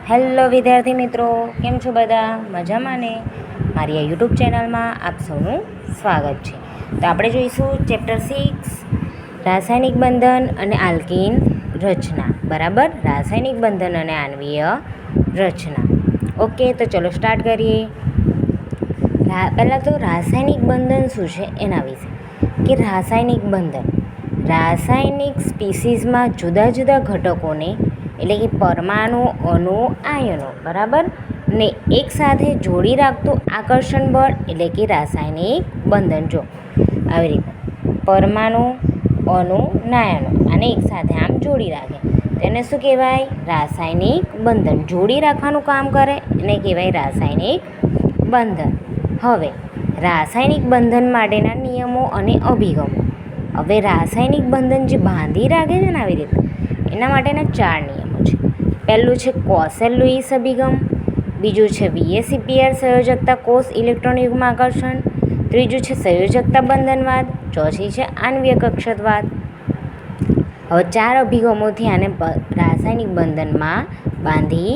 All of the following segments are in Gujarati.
હેલો વિદ્યાર્થી મિત્રો, કેમ છો બધા? મજામાં ને? મારી આ યુટ્યુબ ચેનલમાં આપ સૌનું સ્વાગત છે. તો આપણે જોઈશું ચેપ્ટર 6 રાસાયણિક બંધન અને આલ્કીન રચના. બરાબર, રાસાયણિક બંધન અને આણ્વીય રચના. ઓકે, તો ચલો સ્ટાર્ટ કરીએ. પહેલાં તો રાસાયણિક બંધન શું છે એના વિશે કે રાસાયણિક સ્પીસીઝમાં જુદા જુદા ઘટકોને એટલે કે પરમાણુ, અણુ, આયનો બરાબર ને એકસાથે જોડી રાખતું આકર્ષણ બળ એટલે કે રાસાયણિક બંધન. જો આવી રીતે પરમાણુ, અણુ, આયનો આને એકસાથે આમ જોડી રાખે તેને શું કહેવાય? રાસાયણિક બંધન. જોડી રાખવાનું કામ કરે એને કહેવાય રાસાયણિક બંધન. હવે રાસાયણિક બંધન માટેના નિયમો અને અભિગમો. હવે રાસાયણિક બંધન જે બાંધી રાખે છે ને આવી રીતે એના માટેના 4 નિયમો છે. પહેલું છે કોસેલ-લુઈસ અભિગમ, બીજું છે વીએસીપીઆર સંયોજકતા કોષ ઇલેક્ટ્રોન યુગ્મ આકર્ષણ, ત્રીજું છે સંયોજકતા બંધનવાદ, ચોથી છે આણ્વીય કક્ષકવાદ. હવે 4 અભિગમોથી આને રાસાયણિક બંધનમાં બાંધી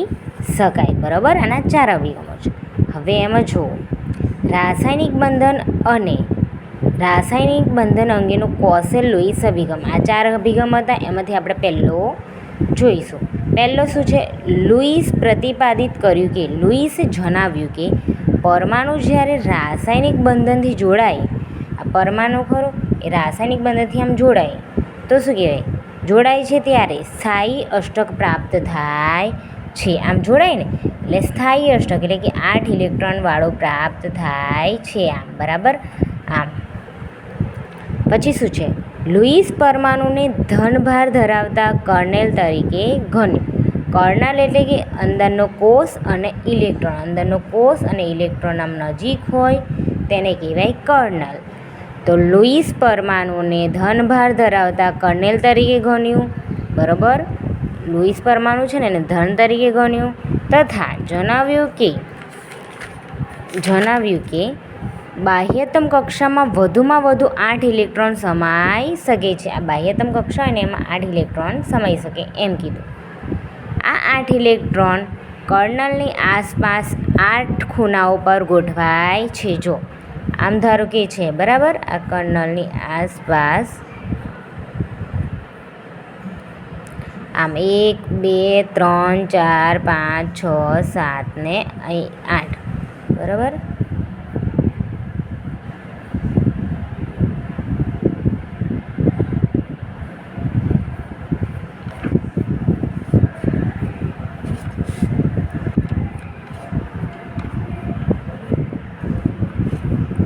શકાય. બરાબર, આના 4 અભિગમો છે. હવે એમાં જુઓ રાસાયણિક બંધન અંગેનો કોસેલ-લુઈસ અભિગમ. આ 4 અભિગમ હતા, એમાંથી આપણે પહેલો જોઈશું. પહેલો શું છે? લુઈસ પ્રતિપાદિત કર્યું કે લુઈસે જણાવ્યું કે પરમાણુ જ્યારે રાસાયણિક બંધનથી જોડાય, આ પરમાણુ ખરો એ રાસાયણિક બંધનથી આમ જોડાય તો શું કહેવાય? જોડાય છે ત્યારે સ્થાયી અષ્ટક પ્રાપ્ત થાય છે. આમ જોડાય ને એટલે સ્થાયી અષ્ટક એટલે કે 8 ઇલેક્ટ્રોનવાળો પ્રાપ્ત થાય છે. આમ બરાબર. આમ પછી શું છે? લુઈસ પરમાણુને ધનભાર ધરાવતા કર્નેલ તરીકે ગણ્યું. કર્નલ એટલે કે અંદરનો કોષ અને ઇલેક્ટ્રોન આમ નજીક હોય તેને કહેવાય કર્નલ. તો લુઈસ પરમાણુને ધનભાર ધરાવતા કર્નેલ તરીકે ગણ્યું. બરાબર, લુઈસ પરમાણુ છે ને એને ધન તરીકે ગણ્યું તથા જણાવ્યું કે બાહ્યતમ કક્ષામાં વધુમાં વધુ 8 ઇલેક્ટ્રોન સમાઈ શકે છે. આ બાહ્યતમ કક્ષા હોય ને એમાં 8 ઇલેક્ટ્રોન સમાઈ શકે એમ કીધું. આ 8 ઇલેક્ટ્રોન કર્નલની આસપાસ 8 ખૂણાઓ પર ગોઠવાય છે. જો આમ ધારો કે છે બરાબર, આ કર્નલની આસપાસ આમ 1 2 3 4 5 6 7 ને અહીં 8. બરાબર,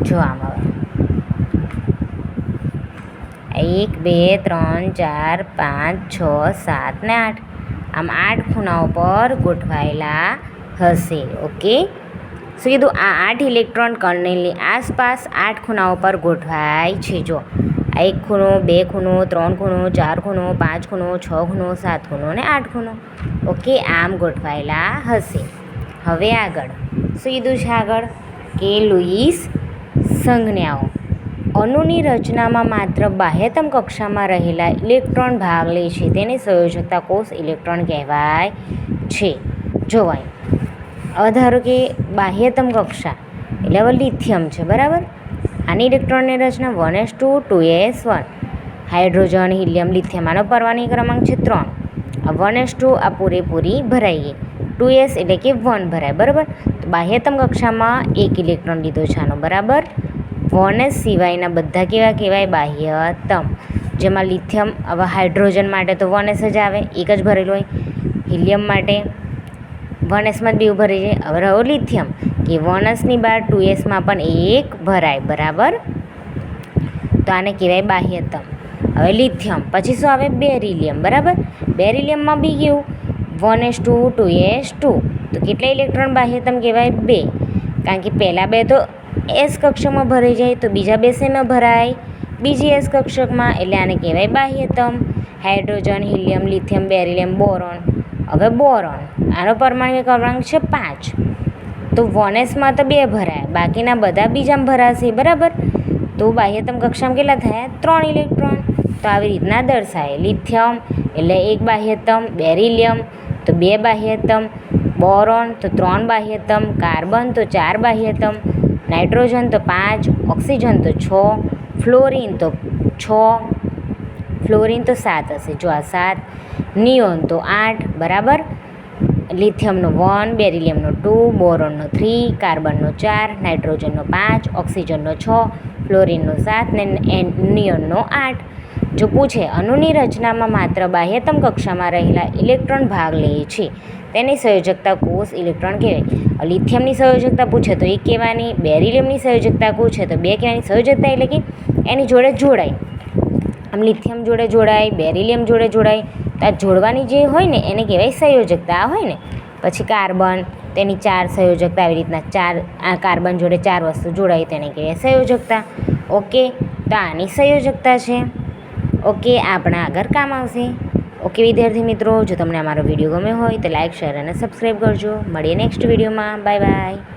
જો આમ હવે 1 2 3 4 5 6 7 ને 8 આમ 8 ખૂણાઓ પર ગોઠવાયેલા હશે. ઓકે, શું કીધું? આ 8 ઇલેક્ટ્રોન કર્નેલની આસપાસ 8 ખૂણાઓ પર ગોઠવાય છે. જો આ 1 ખૂણો, 2 ખૂણો, 3 ખૂણો, 4 ખૂણો, 5 ખૂણો, 6 ખૂણો, 7 ખૂણો અને 8 ખૂણો. ઓકે, આમ ગોઠવાયેલા હશે. હવે આગળ શું કીધું છે? આગળ કે લુઈસ સંજ્ઞાઓ. અણુની રચનામાં માત્ર બાહ્યતમ કક્ષામાં રહેલા ઇલેક્ટ્રોન ભાગ લે છે તેને સંયોજકતા કોષ ઇલેક્ટ્રોન કહેવાય છે. જોવાય હવે ધારો કે બાહ્યતમ કક્ષા એટલે હવે લિથિયમ છે. બરાબર, આની ઇલેક્ટ્રોનની રચના 1s2 2s1. Hydrogen, helium, lithium આનો પરમાણુ ક્રમાંક છે 3. આ 1s2 આ પૂરેપૂરી ભરાઈ ગઈ. 2s એટલે કે 1 ભરાય. બરાબર, તો બાહ્યતમ કક્ષામાં 1 ઇલેક્ટ્રોન લીધો છે આનો. બરાબર, 1s સિવાયના બધા કેવા કહેવાય? બાહ્યતમ. જેમાં લિથિયમ, હવે હાઇડ્રોજન માટે તો 1s જ આવે, એક જ ભરેલું હોય. હિલિયમ માટે 1sમાં જ 2 ભરી જાય. હવે રહ્યો લિથિયમ કે 1sની બહાર 2sમાં પણ 1 ભરાય. બરાબર, તો આને કહેવાય બાહ્યતમ. હવે લિથિયમ પછી શું આવે? બેરિલિયમ. બરાબર, બેરિલિયમમાં બી કેવું? 1s2 2s2. તો કેટલા ઇલેક્ટ્રોન બાહ્યતમ કહેવાય? 2. કારણ કે પહેલાં 2 તો એસ કક્ષકમાં ભરાઈ જાય તો બીજા 2 શેમાં ભરાય? બીજી એસ કક્ષકમાં, એટલે આને કહેવાય બાહ્યતમ. Hydrogen, helium, lithium, beryllium, boron. હવે બોરોન આનો પરમાણુ ક્રમાંક છે 5. તો 1sમાં તો 2 ભરાય, બાકીના બધા બીજામાં ભરાશે. બરાબર, તો બાહ્યતમ કક્ષામાં કેટલા થયા? 3 ઇલેક્ટ્રોન. તો આવી રીતના દર્શાય. લિથિયમ એટલે 1 બાહ્યતમ, બેરિલિયમ તો 2 બાહ્યતમ, બોરોન તો 3 બાહ્યતમ, કાર્બન તો 4 બાહ્યતમ, નાઇટ્રોજન તો 5, ઓક્સિજન તો 6, ફ્લોરિન તો 7 હશે, જો આ 7, નિયોન તો 8, બરાબર. લિથિયમનો 1, બેરિલિયમનો 2, બોરોનનો 3, કાર્બનનો 4, નાઇટ્રોજનનો 5, ઓક્સિજનનો 6, ફ્લોરિનનો 7 ને નિયોનનો 8. જો પૂછે અણુની રચનામાં માત્ર બાહ્યતમ કક્ષામાં રહેલા ઇલેક્ટ્રોન ભાગ લે છે તેની સંયોજકતા કોષ ઇલેક્ટ્રોન કહેવાય. લિથિયમની સંયોજકતા પૂછે તો 1 કહેવાની, બેરિલિયમની સંયોજકતા પૂછે તો 2 કહેવાની. સંયોજકતા એટલે કે એની જોડે જોડાય, આમ લિથિયમ જોડે જોડાય, બેરિલિયમ જોડે જોડાય, તો આ જોડવાની જે હોય ને એને કહેવાય સંયોજકતા. આ હોય ને પછી કાર્બન, તેની 4 સંયોજકતા, આવી રીતના 4 આ કાર્બન જોડે 4 વસ્તુ જોડાય તેને કહેવાય સંયોજકતા. ઓકે, તો આની સંયોજકતા છે. ઓકે, આપણા આગળ કામ આવશે. ઓકે વિદ્યાર્થી મિત્રો, જો તમને અમારો વિડીયો ગમ્યો હોય તો લાઇક, શેર અને સબસ્ક્રાઈબ કરજો. મળીએ નેક્સ્ટ વિડીયોમાં. Bye bye.